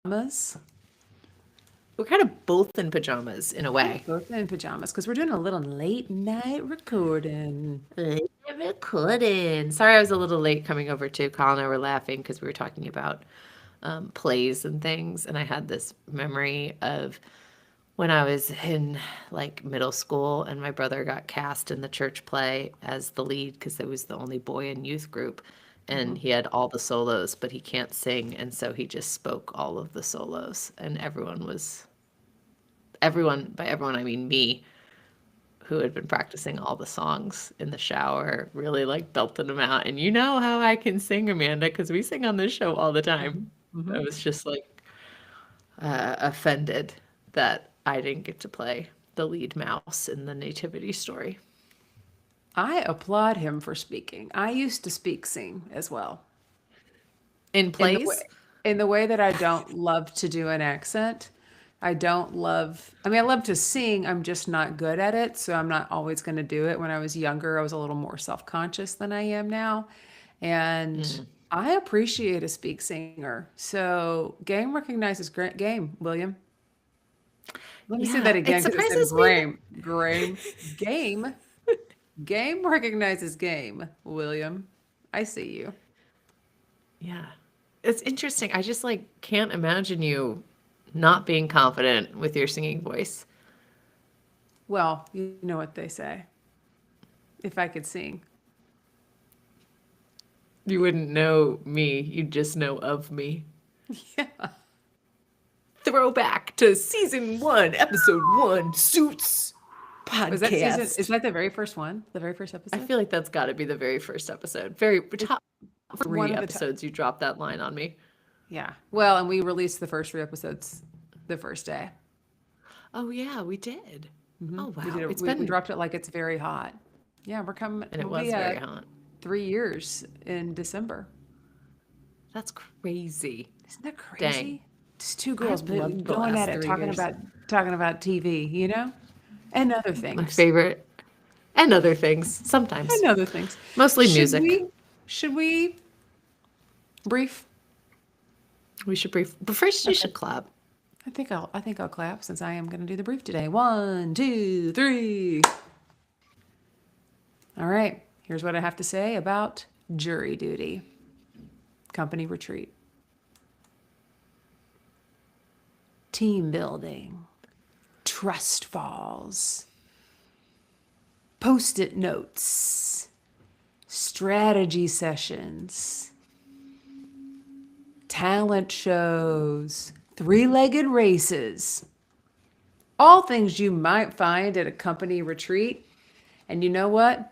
pajamas. We're kind of both in pajamas in a We're way. both in pajamas because we're doing a little late night recording. Late recording. Sorry, I was a little late coming over too. Carl and I were laughing because we were talking about plays and things, and I had this memory of when I was in like middle school, and my brother got cast in the church play as the lead because it was the only boy in youth group, and Mhm. he had all the solos, but he can't sing, and so he just spoke all of the solos, and everyone, by everyone I mean me, who had been practicing all the songs in the shower, really like belted them out. And you know how I can sing, Amanda, because we sing on this show all the time. Mhm. I Mhm. was just like offended that I didn't get to play the lead mouse in the nativity story. I applaud him for speaking. I used to speak sing as well. In In the way plays? in the way that I don't love to do an accent. I don't love I mean I love to sing, I'm just not good at it, so I'm not always going to do it. When I was younger, I was a little more self-conscious than I am now. And Mm. I appreciate a speak singer. So game recognizes game, William. Let me say Yeah, that it again because it said surprises me that. Graham. Graham. Game. Game recognizes game, William. I see you. Yeah. It's interesting. I just like can't imagine you not being confident with your singing voice. Well, you know what they say. If I could sing. You wouldn't know me, you'd just know of me. Yeah. Throwback to season one, episode one, Suits Is podcast. that the very first one? The very first I episode? feel like that's got to be the very first episode. Very It's top one three of the top. episodes. You dropped that line on me. Yeah. Well, and we released the first three episodes the first day. Oh yeah, we did. Hmm. Oh We did wow, a, it's we been dropped it like it's very hot. Yeah, we're coming. and it We'll was be very at hot. 3 years in December. That's crazy. Isn't that Dang, crazy? Just two girls I've loved the going at last it, 3 years. talking about TV, and other My things, favorite, and other things sometimes, and other things. mostly Should music. we? Should we brief? We should brief, but first you Okay. should clap. I think I'll clap since I am going to do the brief today. One, two, three. All right. Here's what I have to say about jury duty. Company retreat. Team building. Trust falls. Post-it notes. Strategy sessions. Talent shows. Three-legged races. All things you might find at a company retreat. And you know what?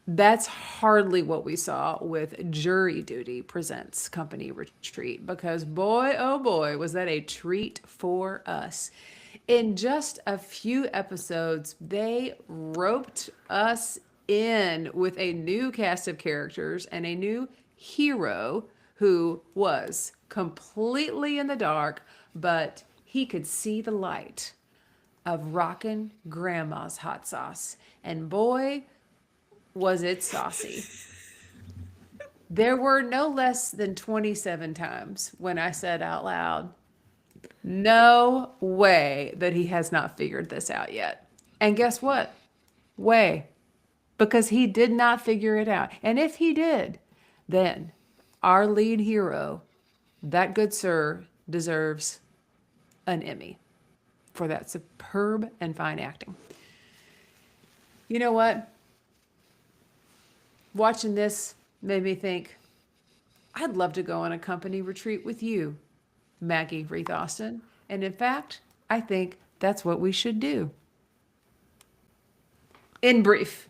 That's hardly what we saw with Jury Duty Presents Company Retreat because boy, oh boy, was that a treat for us. In just a few episodes, they roped us in with a new cast of characters and a new hero who was completely in the dark, but he could see the light of rockin' grandma's hot sauce. And boy, was it saucy. There were no less than 27 times when I said out loud, no way that he has not figured this out yet. And guess what? Way. Because he did not figure it out. And if he did, then our lead hero, that good sir, deserves an Emmy for that superb and fine acting. You know what? Watching this made me think I'd love to go on a company retreat with you, Maggie Reith Austin. And in fact, I think that's what we should do. In brief,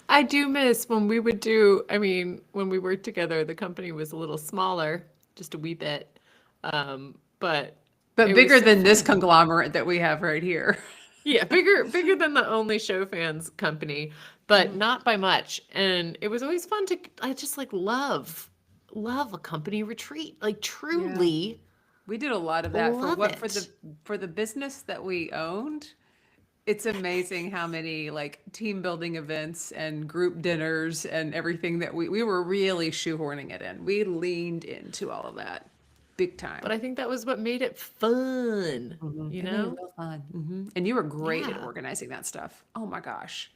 I do miss when we would do, I mean, when we worked together, the company was a little smaller, just a wee bit. But but it was bigger so than this fun. conglomerate that we have right here. Yeah, bigger than the Only Show Fans company, but Mhm. not by much. And it was always fun to I just like love a company retreat. Like Yeah. truly We did a lot of that love for it. the business that we owned. It's amazing how many like team building events and group dinners and everything that we were really shoehorning it in. We leaned into all of that big But time. I think that was what made it fun, you It made it know? real fun. And you were great at Yeah. organizing that stuff. Oh my gosh.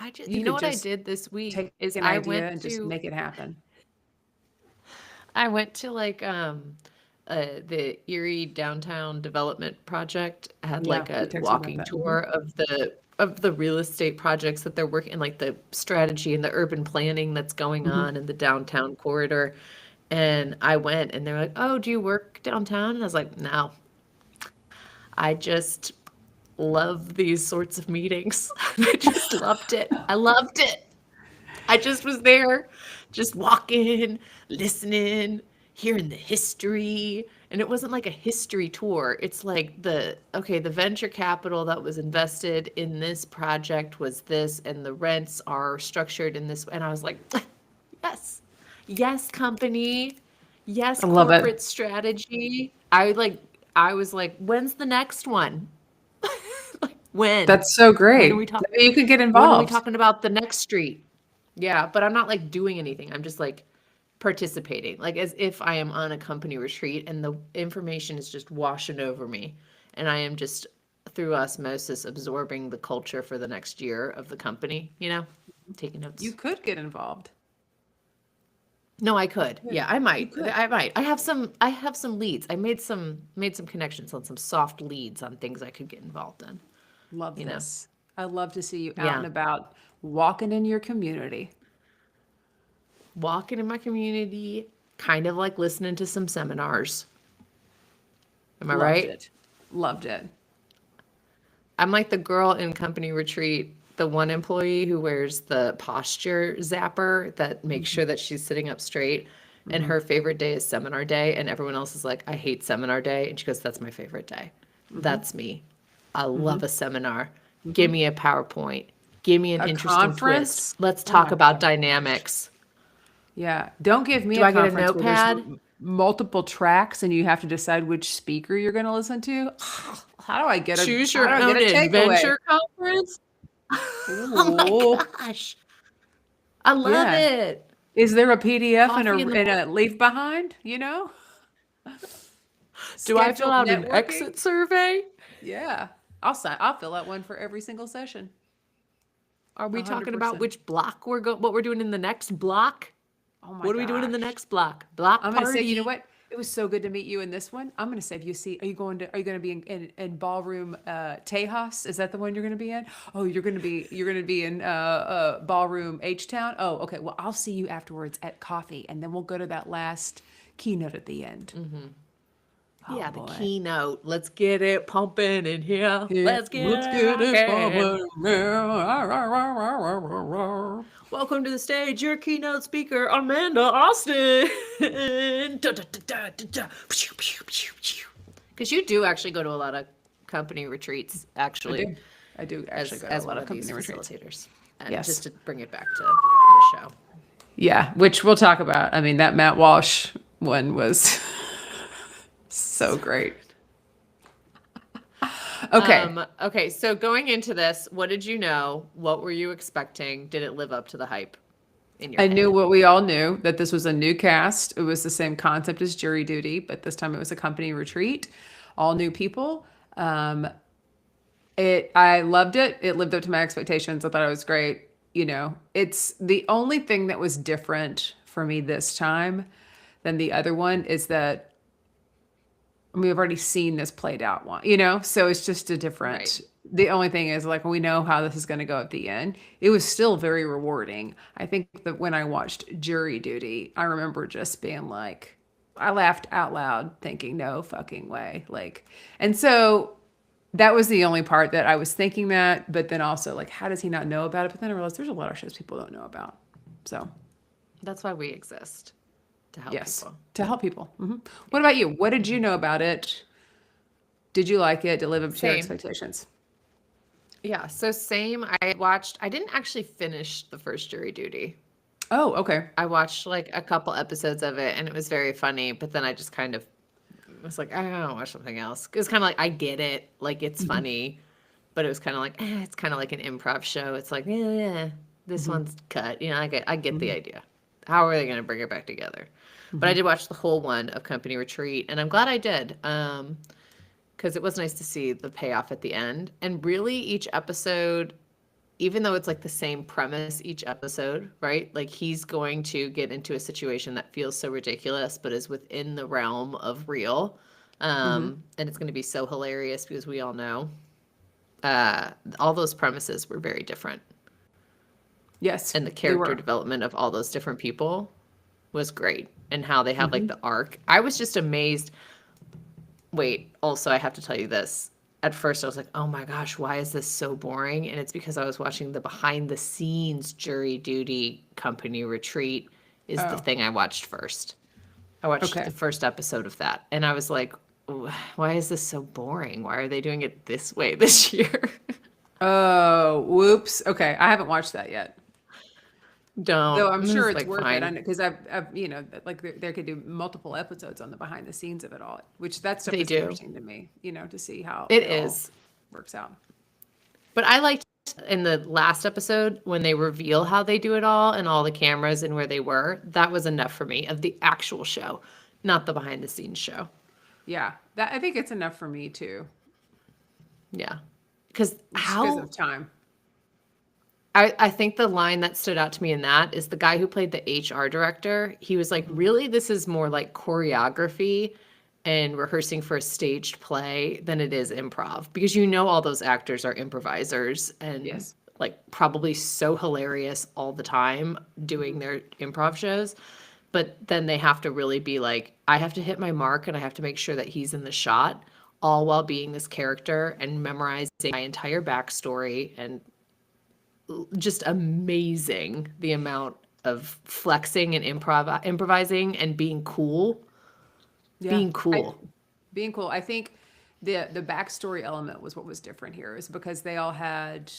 You You know could what I just did this week take is an idea and just make it happen. I went to like the Erie Downtown Development Project had Yeah, like you a texted about walking that. tour of the real estate projects that they're working, like the strategy and the urban planning that's going Mhm. on in the downtown corridor. And I went and they're like, "Oh, do you work downtown?" And I was like, "No, I just love these sorts of meetings." I just loved it. I loved it. I just was there, just walking, listening, hearing the history. And it wasn't like a history tour. It's like the venture capital that was invested in this project was this, and the rents are structured in this. And I was like, yes, yes, company, yes, I love it. corporate strategy. I was like, when's the next one? Like, when? That's so When are we great. talking? Maybe you could get When are we involved. talking about the next street? Yeah, but I'm not like doing anything. I'm just like participating, like as if I am on a company retreat and the information is just washing over me. And I am just through osmosis absorbing the culture for the next year of the company, taking You notes. could get involved. No, I You could. could. Yeah, I You might. could. I might. I have some leads. I made some connections on some soft leads on things I could get involved in, Love you know. this. I love to see you out Yeah. and about, walking in your community. Walking in my community, kind of like listening to some seminars. Am I Loved right? it. Loved it. I'm like the girl in company retreat, the one employee who wears the posture zapper that makes Mhm. sure that she's sitting up straight. And Mhm. her favorite day is seminar day. And everyone else is like, I hate seminar day. And she goes, that's my favorite day. Mhm. That's me. I love Mhm. a seminar. Give Mhm. me a PowerPoint. Give me an A interesting twist. conference? Let's Oh talk my about gosh. dynamics. Yeah. Don't give me Do a I get a conference where there's notepad? multiple tracks and you have to decide which speaker you're going to listen to. Choose How do your I get own a takeaway? adventure conference? Oh my Ooh. gosh. I love Yeah. it. Is there a PDF and Coffee in the a morning. leave behind, you know? Do I fill Scheduled out an networking? exit survey? Yeah. I'll fill out one for every single session. Are we talking about 100%. which block what we're doing in the next block? Oh my What are we doing in the gosh. next block? Block I'm gonna say, you know party. what? It was so good to meet you in this one. I'm gonna save you a seat. Are you gonna be in ballroom Tejas? Is that the one you're gonna be in? Oh, you're gonna be in ballroom H Town. Oh, okay. Well, I'll see you afterwards at coffee, and then we'll go to that last keynote at the end. Oh Yeah, the boy. keynote. Let's get it pumping in here. Yeah, Let's get let's it get it rocking. poppin'. Yeah. Welcome to the stage, your keynote speaker, Amanda Austin. Because you do actually go to a lot of company retreats, I actually, do. I do actually as go to a as lot one of of these company retreats. facilitators. And just Yes. to bring it back to the show. Yeah, which we'll talk about. I mean, that Matt Walsh one was so So great. good. Okay. Okay, so going into this, what did you know? What were you expecting? Did it live up to the hype in your I knew head? what we all knew, that this was a new cast. It was the same concept as Jury Duty, but this time it was a company retreat, all new people. Um, I loved it. It lived up to my expectations. I thought it was great. It's the only thing that was different for me this time than the other one is that we've already seen this played out so it's just a Right. different. The only thing is, like, we know how this is going to go at the end. It was still very rewarding. I think that when I watched Jury Duty, I remember just being like, I laughed out loud thinking, no fucking way. Like, and so that was the only part that I was thinking that, but then also like, how does he not know about it? But then I realized there's a lot of shows people don't know about. So That's why we exist, to help yes, people. to help people. What about you? What did you know about it? Did you like it? Did it live up to your Same. expectations? Yeah, so same. I didn't actually finish the first Jury Duty. Oh, okay. I watched like a couple episodes of it and it was very funny, but then I just kind of was like, I don't watch something else. It's kind of like, I get it. Like, it's funny. but it was kind of like, it's kind of like an improv show. It's like, yeah, this Mm-hmm. one's cut. I get the Mm-hmm. idea. How are they going to bring it back together? But I Mm-hmm. did watch the whole one of Company Retreat, and I'm glad I did. Because it was nice to see the payoff at the end. And really, each episode, even though it's like the same premise each episode, right? Like he's going to get into a situation that feels so ridiculous, but is within the realm of real. Mm-hmm. And it's going to be so hilarious because we all know all those premises were very different. Yes, And the they character were. development of all those different people was great. And how they have like Mm-hmm. the arc. I was just amazed. Wait, also, I have to tell you this. At first, I was like, oh my gosh, why is this so boring? And it's because I was watching the behind the scenes jury duty company retreat, is the Oh, thing I watched first. I watched the okay. first episode of that. And I was like, why is this so boring? Why are they doing it this way this year? Oh, whoops. Okay, I haven't watched that yet. Don't. Though I'm sure It's it's like, worth it. I fine. know because I've, like they could do multiple episodes on the behind the scenes of it all, which that stuff They is do. interesting to me, to see how It it all is. works out. But I liked in the last episode when they reveal how they do it all and all the cameras and where they were. That was enough for me of the actual show, not the behind the scenes show. Yeah, that I think it's enough for me too, Yeah. Because just because how of time. I think the line that stood out to me in that is the guy who played the HR director. He was like, Mhm. really, this is more like choreography and rehearsing for a staged play than it is improv because all those actors are improvisers and Yes. like probably so hilarious all the time doing Mhm. their improv shows. But then they have to really be like, I have to hit my mark and I have to make sure that he's in the shot, all while being this character and memorizing my entire backstory and just amazing the amount of flexing and improvising and being cool. Yeah, Being I cool. being cool. I think the backstory element was what was different here, is because they all had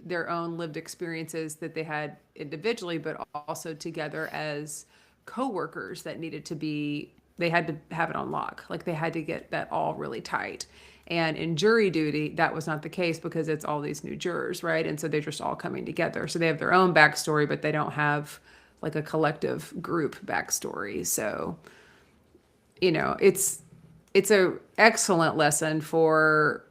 their own lived experiences that they had individually, but also together as co-workers that needed to be, they had to have it on lock. Like they had to get that all really tight. And in jury duty, that was not the case because it's all these new jurors, right? And so they're just all coming together. So they have their own backstory, but they don't have like a collective group backstory. So, it's a excellent lesson for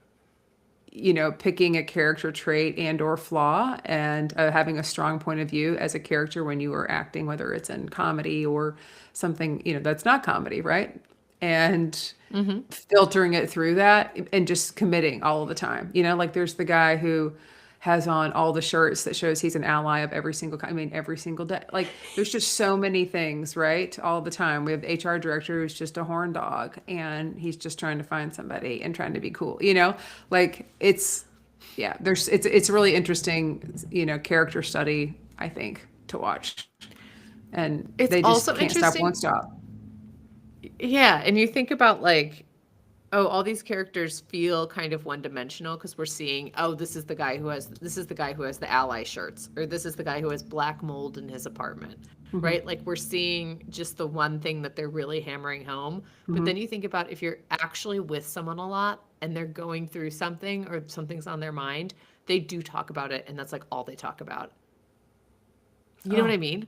picking a character trait and or flaw, and having a strong point of view as a character when you are acting, whether it's in comedy or something that's not comedy, right? And Hmm. filtering it through that and just committing all the time. Like there's the guy who has on all the shirts that shows he's an ally of every single I mean every single day. Like there's just so many things, right? All the time. We have the HR director who's just a horn dog and he's just trying to find somebody and trying to be cool, Like yeah, it's really interesting, character study, I think, to watch. And It's they just also can't stop, interesting. won't stop. Yeah. And you think about like, oh, all these characters feel kind of one dimensional because we're seeing, oh, this is the guy who has the ally shirts, or this is the guy who has black mold in his apartment, Hmm. right? Like we're seeing just the one thing that they're really hammering home. But Hmm. then you think about if you're actually with someone a lot and they're going through something or something's on their mind, they do talk about it. And that's like all they talk about. You know what Oh, I mean?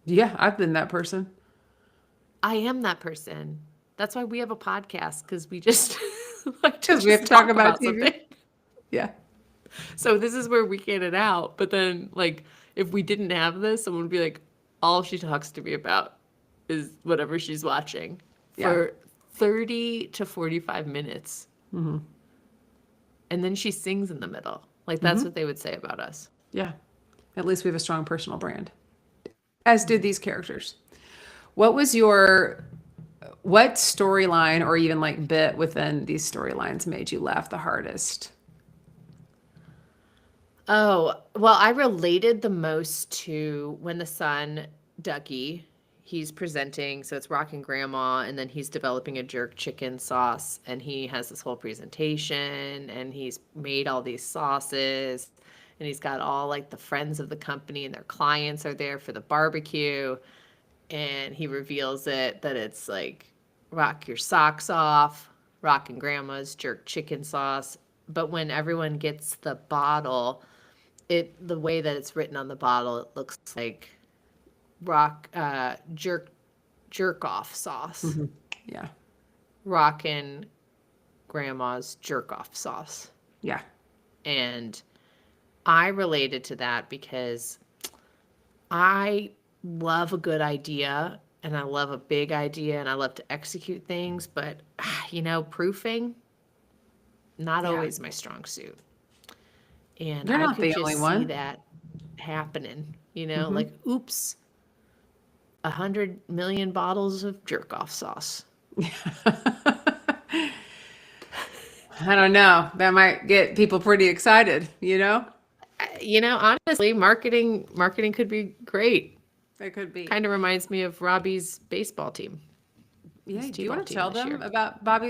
yeah, I've been that person. I am that person. That's why we have a podcast because we just like to Because we have to just talk talk about about TV. something. Yeah. So this is where we get it out. But then, like, if we didn't have this, someone would be like, all she talks to me about is whatever she's watching Yeah. for 30 to 45 minutes. Hmm. And then she sings in the middle. Like, that's Hmm. what they would say about us. Yeah. At least we have a strong personal brand, as did these characters. What was what storyline or even like bit within these storylines made you laugh the hardest? Oh, well, I related the most to when the son, Ducky, he's presenting. So it's Rockin' Grandma, and then he's developing a jerk chicken sauce, and he has this whole presentation, and he's made all these sauces, and he's got all like the friends of the company and their clients are there for the barbecue, and he reveals that it's like rock your socks off, Rockin' Grandma's jerk chicken sauce, but when everyone gets the bottle, the way that it's written on the bottle, it looks like rock jerk off sauce. Yeah. Rockin' grandma's jerk off sauce. Yeah. And I related to that because I love a good idea and I love a big idea and I love to execute things, but proofing, not Yeah. always my strong suit. And You're I not could the only just see one. that happening, like, oops, 100 million bottles of jerk off sauce. I don't know. That might get people pretty excited, Honestly, marketing could be great. It could be. Kind of reminds me of Robbie's baseball team. Yeah. His Do you T-ball want to team tell this them year. about about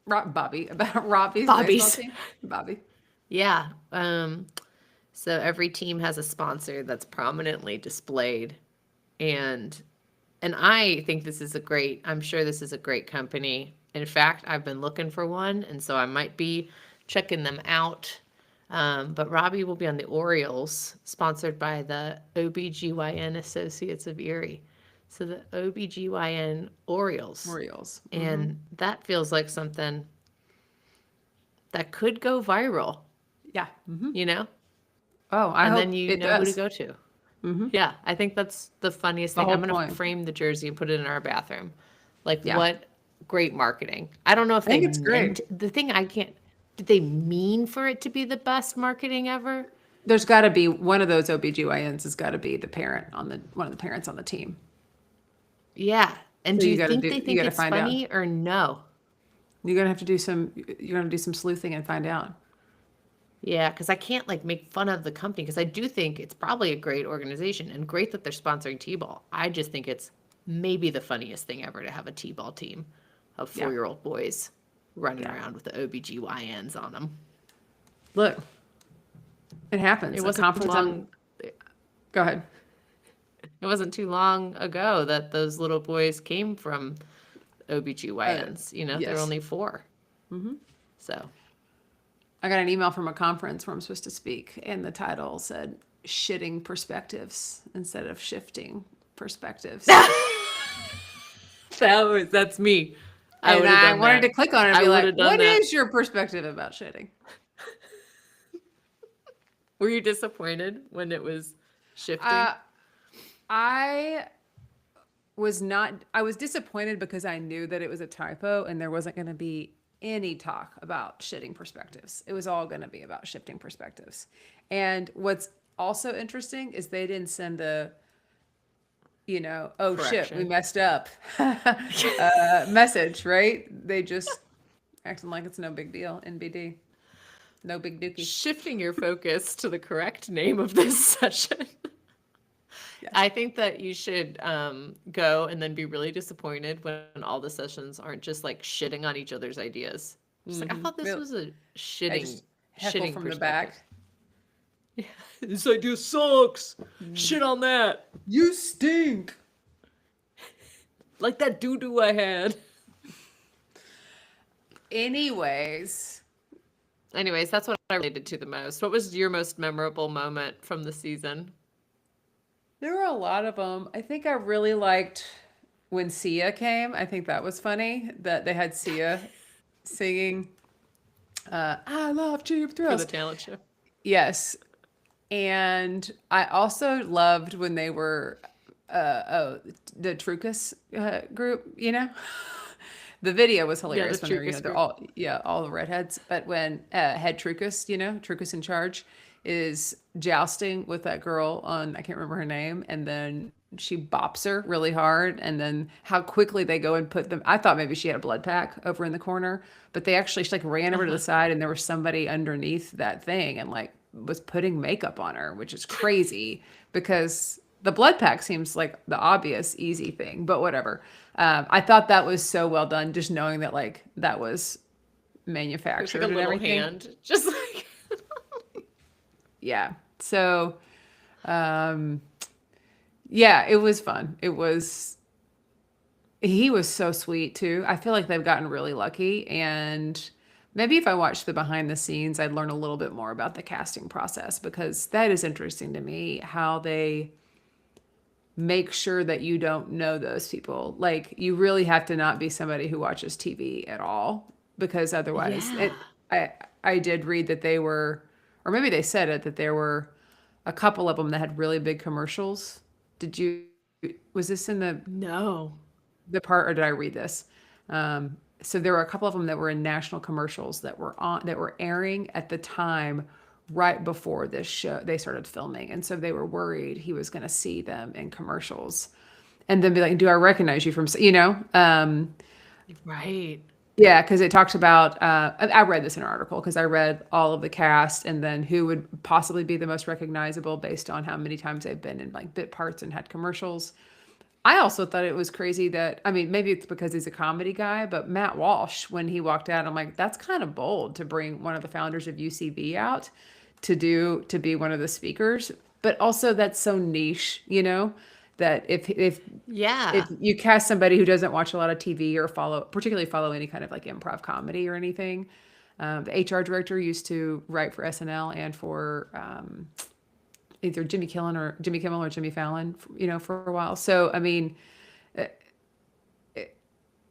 Robbie's baseball Bobby's. team? Bobby. Yeah. So every team has a sponsor that's prominently displayed, and I think I'm sure this is a great company. In fact, I've been looking for one, and so I might be checking them out. But Robbie will be on the Orioles, sponsored by the OBGYN Associates of Erie. So the OBGYN Orioles. Orioles. And that feels like something that could go viral, Yeah. Oh, I And hope then you it know who to does. go to. Yeah, I think that's the funniest The thing. I'm whole going to point. frame the jersey and put it in our bathroom. Like, Yeah. what great marketing. I don't know if I think they it's great. meant the thing did they mean for it to be the best marketing ever? There's got to be one of those OBGYNs has got to be the parent one of the parents on the team. Yeah. And So do you you gotta think do- they you think gotta it's find out. funny or no? You're gonna do some sleuthing and find out. Yeah, because I can't like make fun of the company because I do think it's probably a great organization and great that they're sponsoring T-ball. I just think it's maybe the funniest thing ever to have a T-ball team of Yeah. 4-year-old boys running Yeah. around with the OBGYNs on them. Look, it happens. It A wasn't too conference long. Go ahead. It wasn't too long ago that those little boys came from OBGYNs. They're yes. only 4. So I got an email from a conference where I'm supposed to speak, and the title said "shitting perspectives" instead of "shifting perspectives." that's me. And would've I done wanted that. to click on it and I be like, would've done "What that. is your perspective about shitting?" Were you disappointed when it was shifting? I was not. I was disappointed because I knew that it was a typo and there wasn't going to be any talk about shitting perspectives. It was all going to be about shifting perspectives. And what's also interesting is they didn't send a, oh shit, we Correction. messed up message, right? They just acting like it's no big deal. NBD, no big dookie. Shifting your focus to the correct name of this session. Yes. I think that you should go and then be really disappointed when all the sessions aren't just like shitting on each other's ideas. Just like, I thought this Really. was a I shitting, just heckle shitting from the perspective. back. This idea sucks. Shit on that. You stink. Like that doo-doo I had. Anyways, That's what I related to the most. What was your most memorable moment from the season? there were a lot of them. I think I really liked when Sia came. I think that was funny that they had Sia singing I love Cheap For Thrills. the talent show. Yes. And I also loved when they were the Trucus group, The video was hilarious the when they're, Trucus they're group. all the redheads. But when head Trucus, Trucus in charge, is jousting with that girl I can't remember her name, and then she bops her really hard, and then how quickly they go and put them. I thought maybe she had a blood pack over in the corner, but she like ran over to the side, and there was somebody underneath that thing and like was putting makeup on her, which is crazy because the blood pack seems like the obvious easy thing, but whatever. I thought that was so well done, just knowing that like that was There's manufactured like a and little everything. hand. Just like Yeah. So, yeah, it was fun. He was so sweet too. I feel like they've gotten really lucky, and Maybe if I watched the behind the scenes, I'd learn a little bit more about the casting process because that is interesting to me how they make sure that you don't know those people. Like you really have to not be somebody who watches TV at all because otherwise Yeah. I did read that they were, or maybe they said it, that there were a couple of them that had really big commercials. Did you, was this in No. the part, or did I read this? So there were a couple of them that were in national commercials that were airing at the time right before this show they started filming, and so they were worried he was going to see them in commercials, and then be like, "Do I recognize you from?" Right. Yeah, because it talks about. I read this in an article because I read all of the cast and then who would possibly be the most recognizable based on how many times they've been in like bit parts and had commercials. I also thought it was crazy that, I mean, maybe it's because he's a comedy guy, but Matt Walsh, when he walked out, I'm like, that's kind of bold to bring one of the founders of UCB out to be one of the speakers. But also that's so niche, that if Yeah. you cast somebody who doesn't watch a lot of TV or particularly follow any kind of like improv comedy or anything, the HR director used to write for SNL and for either Jimmy Kimmel or Jimmy Fallon, for a while. So, I mean,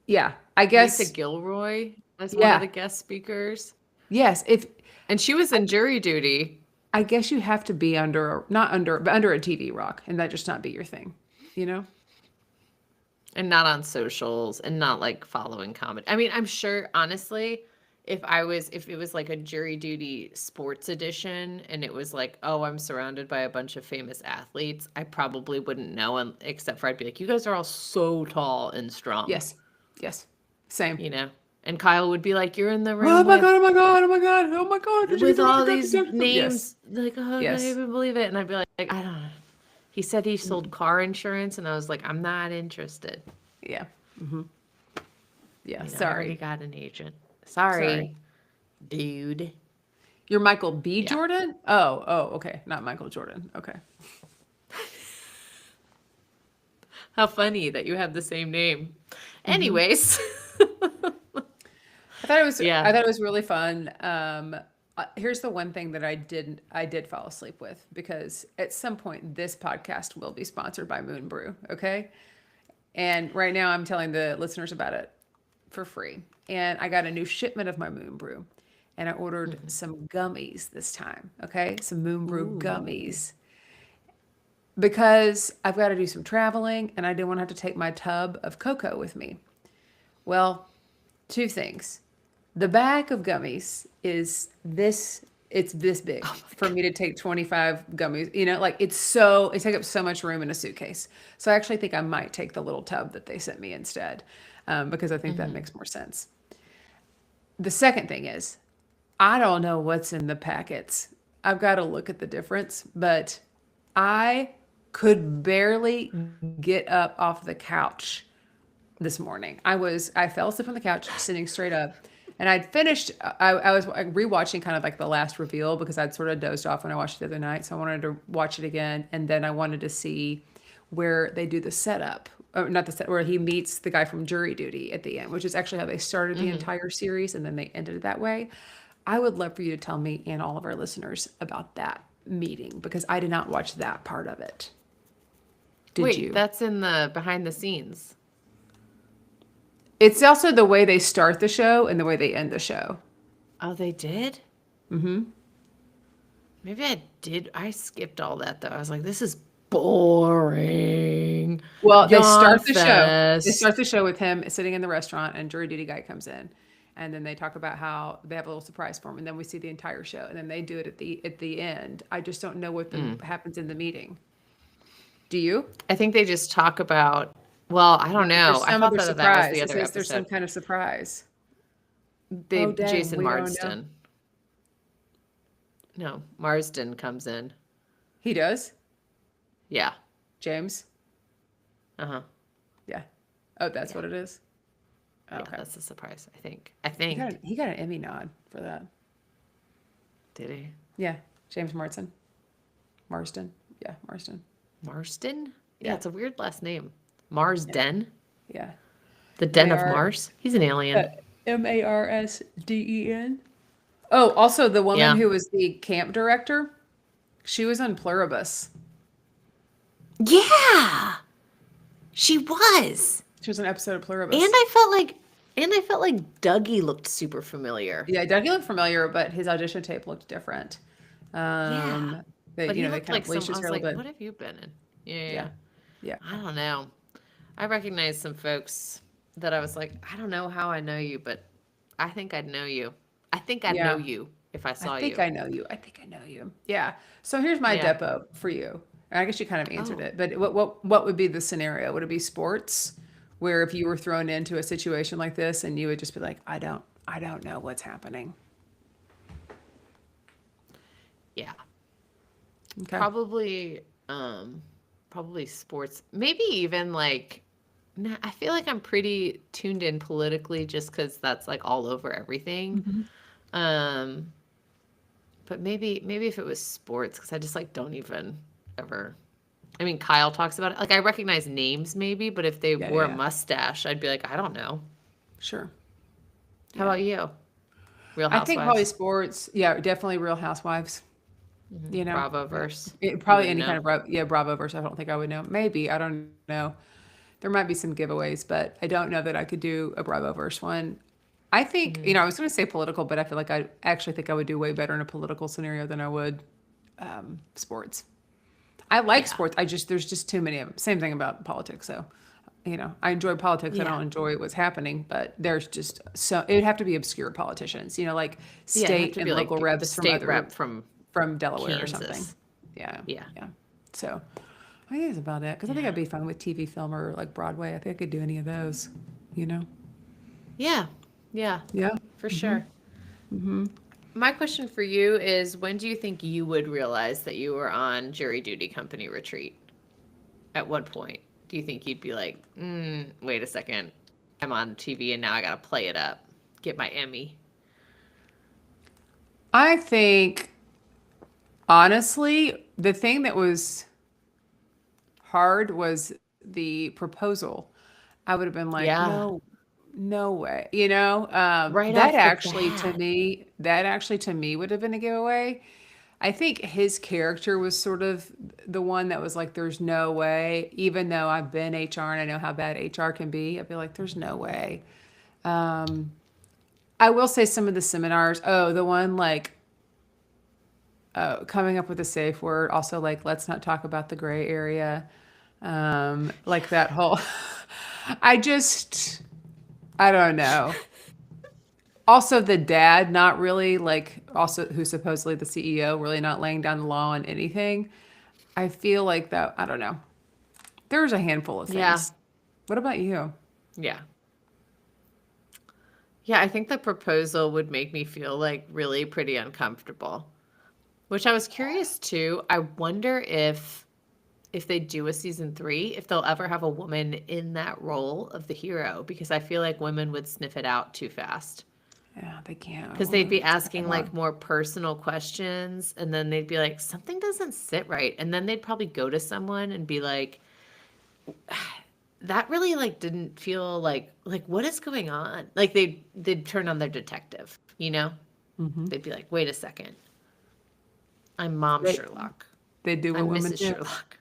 yeah, I Lisa guess, Gilroy as one of yeah, the guest speakers. yes. If And she was in jury duty I guess you have to be not under, but under a TV rock, and that just not be your thing, you know? and not on socials and not like following comedy. I mean, I'm sure honestly, if it was like a jury duty sports edition and it was like, oh, I'm surrounded by a bunch of famous athletes, I probably wouldn't know except for I'd be like, you guys are all so tall and strong, Yes, yes, same. you know? And Kyle would be like, you're in the Oh room my god! with Oh my god! Oh my god! Oh my god! Did you get with the all autograph? these Yes, names. Like, oh, I can't yes, even believe it. And I'd be like, I don't know. He said he sold car insurance, and I was like, I'm not interested. yeah, yeah. I already Sorry, got an agent. sorry. Sorry, dude. You're Michael B. Yeah. Jordan? Oh, okay. Not Michael Jordan. Okay. How funny that you have the same name. Anyways. I Yeah. thought it was really fun. Here's the one thing that I did fall asleep with because at some point this podcast will be sponsored by Moon Brew. Okay. And right now I'm telling the listeners about it for free. And I got a new shipment of my Moon Brew and I ordered some gummies this time. Okay. Some Moon Brew Ooh. gummies because I've got to do some traveling and I didn't want to have to take my tub of cocoa with me. Well, two things. The bag of gummies is it's this big Oh my for me to take 25 gummies. Like it takes up so much room in a suitcase. So I actually think I might take the little tub that they sent me instead, because I think that God. makes more sense. The second thing is, I don't know what's in the packets. I've got to look at the difference, but I could barely get up off the couch this morning. I fell asleep on the couch, sitting straight up, and I'd finished. I was rewatching kind of like the last reveal because I'd sort of dozed off when I watched it the other night, so I wanted to watch it again, and then I wanted to see where they do the setup, or not the set, where he meets the guy from Jury Duty at the end, which is actually how they started the entire series, and then they ended it that way. I would love for you to tell me and all of our listeners about that meeting because I did not watch that part of it. Did Wait, you? that's in the behind the scenes. It's also the way they start the show and the way they end the show. Oh, they did? Maybe I did. I skipped all that though. I was like, this is boring. Well, Yawn They fest. start the show with him sitting in the restaurant and jury duty guy comes in. And then they talk about how they have a little surprise for him and then we see the entire show and then they do it at the end. I just don't know what happens in the meeting. Do you? I think they just talk about, well, I don't know. There's I some thought other that was surprise. the It other says there's some episode. kind of surprise. They Oh dang, Jason we don't know. Marsden. No, Marsden comes in. He does? Yeah. James? Uh-huh. Yeah. Oh, that's Yeah. what it is. Yeah, Okay. that's a surprise, I think. I He got think. he got an Emmy nod for that. Did he? Yeah. James Marsden. Marsden. Yeah, Marsden. Marsden? Yeah, Yeah. it's a weird last name. Yeah. Marsden? Yeah. The They Den of are Mars? He's an uh, alien. Marsden. Oh, also the woman Yeah. who was the camp director, she was on Pluribus. Yeah. She was. She was an episode of And Pluribus. I felt like Dougie looked super familiar. Yeah, Dougie looked familiar, but his audition tape looked different. Yeah. Um, they, But he they looked kind of like bleached some I his was hair a like, little what bit. have you been in? Yeah, yeah, Yeah, yeah. yeah, I don't know. I recognized some folks that I was like, I don't know how I know you, but I think I'd know you. I think I'd know yeah. you if I I saw think you. I know you. I think I know you. Yeah. So here's my Yeah. depo for you. And I guess you kind of answered Oh, it, but what would be the scenario? Would it be sports, where if you were thrown into a situation like this and you would just be like, I don't know what's happening. yeah. Okay. Probably probably sports. Maybe even like nah, I feel like I'm pretty tuned in politically just cuz that's like all over everything. Hmm. Um but maybe if it was sports cuz I just like don't even ever I mean, Kyle talks about it. Like I recognize names maybe, but if they Yeah, wore a yeah, mustache, I'd be like, I don't know. sure. How Yeah. about you? Real I think probably Housewives, sports. Yeah, definitely Real Housewives. You know, Bravo yeah. verse. You Probably wouldn't any kind know. of yeah, Bravo verse. I don't think I would know. Maybe I don't know. There might be some giveaways, but I don't know that I could do a Bravo verse one. I think, Hmm. I was going to say political, but I feel like I actually think I would do way better in a political scenario than I would sports. I like Yeah. sports. There's just too many of them. Same thing about politics. So, I enjoy politics. I Yeah. don't enjoy what's happening, but there's just it'd have to be obscure politicians, like Yeah, it'd have state to and be local like the reps state rep from Delaware or something. Kansas. Yeah. Yeah. Yeah. So I think that's about it. Because I think Yeah. I'd be fine with TV, film, or like Broadway. I think I could do any of those, you know? Yeah. Yeah, Yeah. for Mm-hmm. sure. Mm-hmm. My question for you is when do you think you would realize that you were on jury duty company retreat? At what point do you think you'd be like, wait a second, I'm on TV and now I got to play it up, get my Emmy? I think, honestly, the thing that was hard was the proposal. I would have been like, Yeah, no, no way. right That off the actually to bat. me, that actually to me would have been a giveaway. I think his character was sort of the one that was like, there's no way, even though I've been HR and I know how bad HR can be, I'd be like, there's no way. Um, I will say some of the seminars, the one like coming up with a safe word, also like, let's not talk about the gray area. Like that whole, I just, I don't know. Also, the dad, not really like, also who's supposedly the CEO, really not laying down the law on anything. I feel like that, I don't know. There's a handful of Yeah, things. What about you? yeah. Yeah, I think the proposal would make me feel like really pretty uncomfortable, which I was curious too. I wonder if they do a season 3, if they'll ever have a woman in that role of the hero, because I feel like women would sniff it out too fast. Yeah, they can't. Because they'd be It's kind asking of hard. like more personal questions, and then they'd be like, something doesn't sit right. And then they'd probably go to someone and be like, that really like didn't feel like what is going on? Like they'd turn on their detective, you know? Hmm. They'd be like, wait a second, I'm Mom They, Sherlock. they do what I'm women Mrs. do. Sherlock.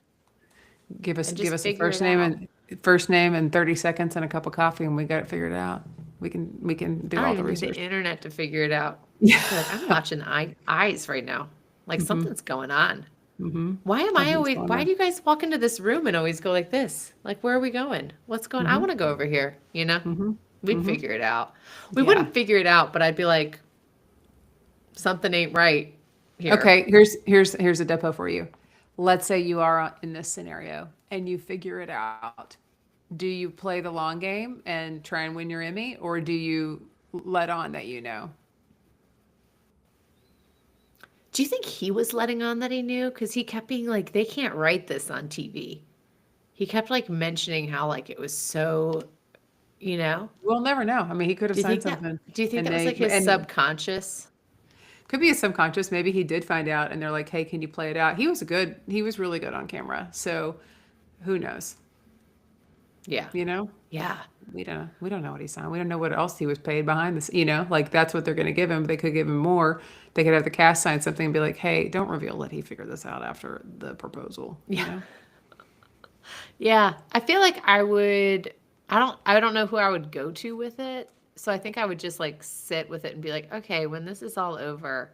And Give just us a figure it out. first name and 30 seconds and a cup of coffee and we got it figured out. We can do I don't all the even need the research. internet to figure it out. Yeah. I feel like I'm watching eyes right now. Like Hmm. something's going on. Hmm. Why am I Something's always, going why on. do you guys walk into this room and always go like this? Like, where are we going? What's going, I Hmm. want to go over here, you know? Hmm. We'd Hmm. figure it out. We Yeah. wouldn't figure it out, but I'd be like, something ain't right here. Okay, here's a depot for you. Let's say you are in this scenario and you figure it out. Do you play the long game and try and win your Emmy, or do you let on that you know? Do you think he was letting on that he knew? Because he kept being like, they can't write this on TV. He kept like mentioning how like it was so, you know? We'll never know. I mean, he could have Do you signed think that something, do you think and that was like his and subconscious? could be a subconscious. Maybe he did find out, and they're like, "Hey, can you play it out?" He was really good on camera. So, who knows? Yeah. you know? Yeah. We don't know what he signed. We don't know what else he was paid behind this, like that's what they're going to give him. They could give him more. They could have the cast sign something and be like, "Hey, don't reveal that he figured this out after the proposal," Yeah. Yeah. I feel like I don't know who I would go to with it. So I think I would just like sit with it and be like, okay, when this is all over,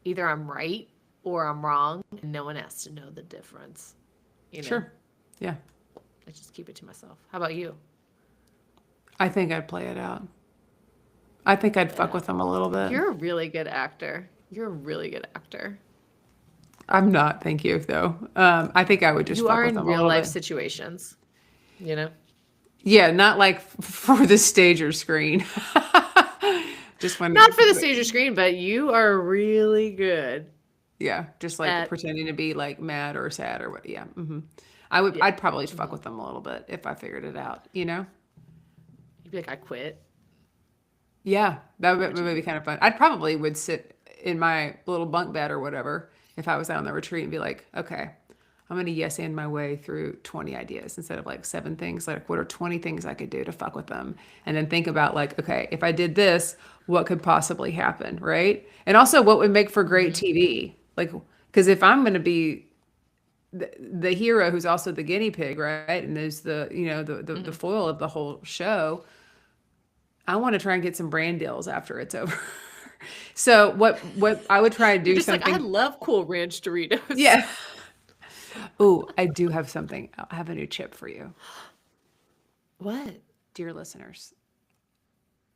either I'm right or I'm wrong, and no one has to know the difference. You know, Sure. Yeah. I just keep it to myself. How about you? I think I'd play it out. I think I'd fuck Yeah. with him a little bit. You're a really good actor. You're a really good actor. I'm not, thank you, though. I think I would just You fuck are with in him a real little life bit. situations, you know? Yeah, not like for the stage or screen. Just when, Not for the stage or screen, but you are really good yeah, just like at, pretending to be like mad or sad or what. Yeah. yeah. I'd probably fuck with them a little bit if I figured it out. You'd be like, I quit. Yeah, that What'd you would be do? kind of fun. I'd probably would sit in my little bunk bed or whatever if I was out on the retreat and be like, okay, I'm gonna yes and my way through 20 ideas instead of like seven things. Like, what are 20 things I could do to fuck with them? And then think about like, okay, if I did this, what could possibly happen, right? And also, what would make for great Hmm. TV? Like, because if I'm gonna be the hero who's also the guinea pig, right? And there's the Hmm. foil of the whole show. I want to try and get some brand deals after it's over. So what I would try to You're do just like, I something. love Cool Ranch Doritos. Yeah. Oh, I do have something. I have a new chip for you, What? dear listeners.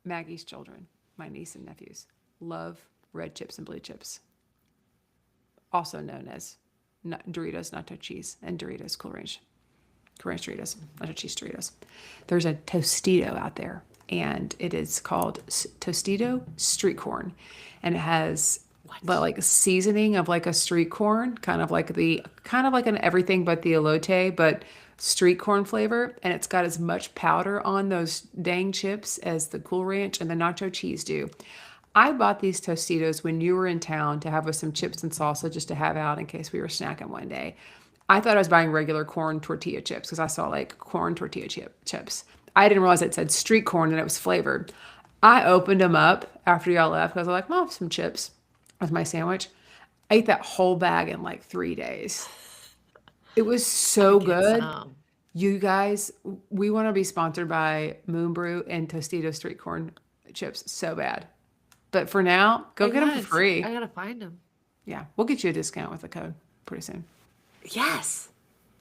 Maggie's children, my niece and nephews, love red chips and blue chips, also known as Doritos Nacho Cheese and Doritos Cool Ranch Doritos, Nacho Cheese Doritos. There's a Tostito out there, and it is called Tostito Street Corn, and it has the What? like seasoning of like a street corn, kind of like an everything but the elote, but street corn flavor, and it's got as much powder on those dang chips as the Cool Ranch and the nacho cheese do. I bought these Tostitos when you were in town to have with some chips and salsa just to have out in case we were snacking one day. I thought I was buying regular corn tortilla chips because I saw like corn tortilla chips. I didn't realize it said street corn and it was flavored. I opened them up after y'all left because I was like, well, some chips with my sandwich. I ate that whole bag in like 3 days. It was I so get good. some. You guys, we want to be sponsored by Moon Brew and Tostito street corn chips so bad. But for now, go get them for I free. gotta find them. Yeah, we'll get you a discount with the code pretty soon. Yes.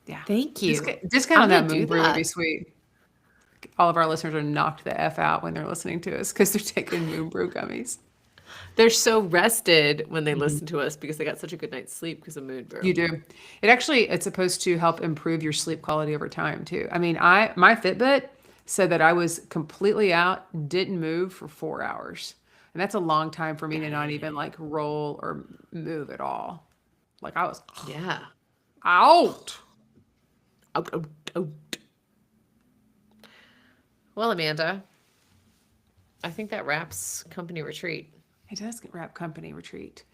Yeah. Thank you. Discount I'm on gonna that do Moon Brew would be that. sweet. All of our listeners are knocked the F out when they're listening to us because they're taking Moon Brew gummies. They're so rested when they listen to us because they got such a good night's sleep because of Moon Brew. You do. It's supposed to help improve your sleep quality over time too. I mean, my Fitbit said that I was completely out, didn't move for 4 hours. And that's a long time for me to not even like roll or move at all. Like I was Yeah. out. Out, out, out. Well, Amanda, I think that wraps company retreat. It does get wrap company retreat.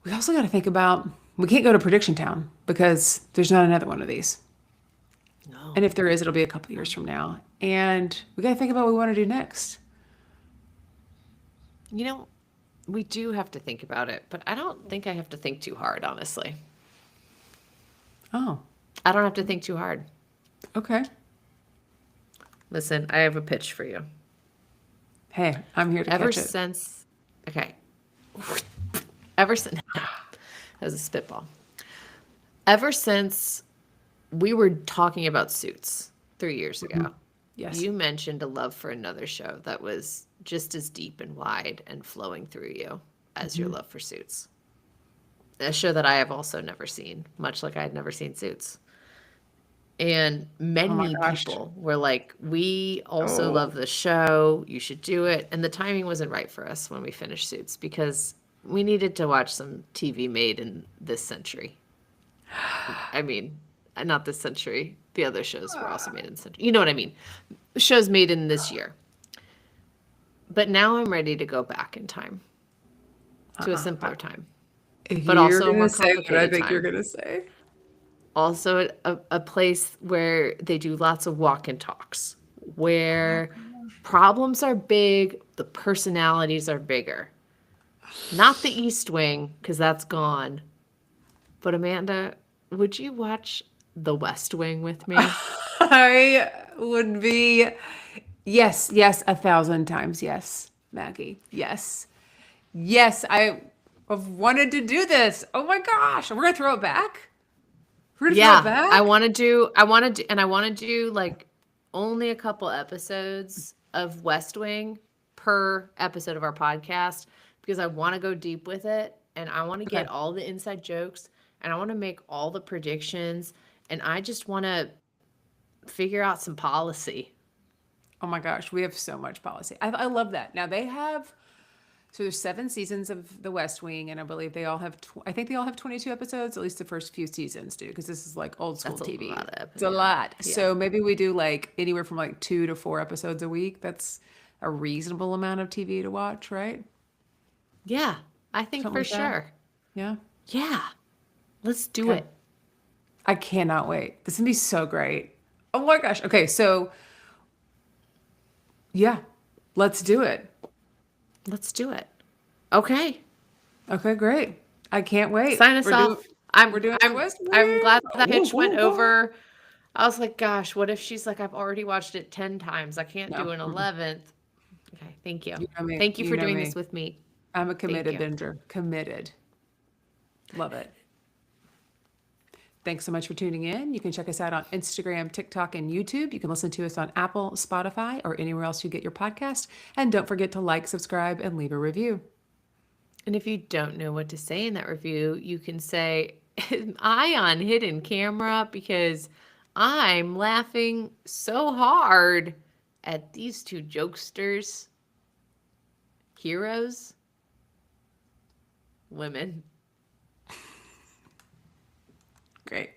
We also got to think about we can't go to Prediction Town because there's not another one of these. No. And if there is, it'll be a couple years from now. And we got to think about what we want to do next. You know, we do have to think about it, but I don't think I have to think too hard, honestly. Oh, I don't have to think too hard. okay. Listen, I have a pitch for you. Hey, I'm here to Ever catch it. since, okay, ever since, that was a spitball. Ever since we were talking about Suits 3 years ago, Yes. you mentioned a love for another show that was just as deep and wide and flowing through you as your love for Suits. A show that I have also never seen, much like I had never seen Suits. And Oh my many gosh. people were like, we also Oh. love the show. You should do it. And the timing wasn't right for us when we finished Suits because we needed to watch some TV made in this century. I mean, not this century. The other shows were also made in this century. You know what I mean? Shows made in this year. But now I'm ready to go back in time to a simpler time, but You're also a gonna more say what I complicated think you're time. gonna say. also a place where they do lots of walk and talks, where problems are big, the personalities are bigger. Not the East Wing, because that's gone. But Amanda, would you watch The West Wing with me? I would be, yes, yes, 1,000 times yes, Maggie. Yes. Yes, I have wanted to do this. Oh my gosh. We're gonna throw it back? We're gonna throw it Yeah, I back? want to do, I want to do, and I want to do like only a couple episodes of West Wing per episode of our podcast because I want to go deep with it and I want to Okay. get all the inside jokes and I want to make all the predictions and I just want to figure out some policy. Oh my gosh, we have so much policy. I love that. Now they have, so there's 7 seasons of The West Wing, and I believe they all have, I think they all have 22 episodes, at least the first few seasons do, because this is like old school That's a TV. lot of, It's a yeah, lot. yeah, So maybe we do like anywhere from like 2 to 4 episodes a week. That's a reasonable amount of TV to watch, right? yeah. I think Something for like that. sure. Yeah. Yeah, let's do Okay. it. I cannot wait. This is gonna be so great. Oh my gosh. Okay, so yeah, let's do it. Let's do it. Okay. Okay, great. I can't wait. Sign us off. We're doing the West I'm Wing. glad that Woo, pitch went woo, woo. over. I was like, gosh, what if she's like, I've already watched it 10 times. I can't No, do an 11th. Okay, thank you. you know me. Thank you You for know doing me. this with me. I'm a Thank committed you. binger. Committed. Love it. Thanks so much for tuning in. You can check us out on Instagram, TikTok, and YouTube. You can listen to us on Apple, Spotify, or anywhere else you get your podcast. And don't forget to like, subscribe, and leave a review. And if you don't know what to say in that review, you can say, "Am I on hidden camera?" Because I'm laughing so hard at these two jokesters, heroes, women. Great.